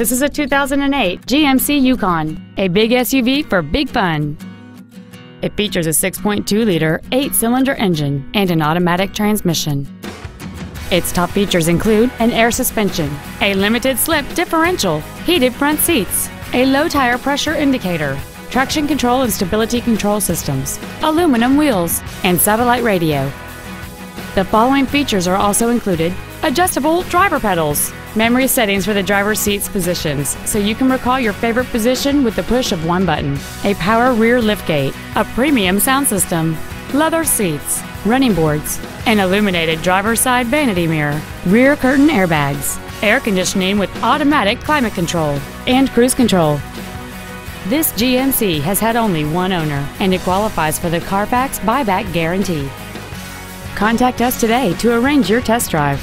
This is a 2008 GMC Yukon, a big SUV for big fun. It features a 6.2-liter, 8-cylinder engine and an automatic transmission. Its top features include an air suspension, a limited-slip differential, heated front seats, a low tire pressure indicator, traction control and stability control systems, aluminum wheels, and satellite radio. The following features are also included: adjustable driver pedals, memory settings for the driver's seat's positions so you can recall your favorite position with the push of one button, a power rear liftgate, a premium sound system, leather seats, running boards, an illuminated driver's side vanity mirror, rear curtain airbags, air conditioning with automatic climate control, and cruise control. This GMC has had only one owner and it qualifies for the Carfax buyback guarantee. Contact us today to arrange your test drive.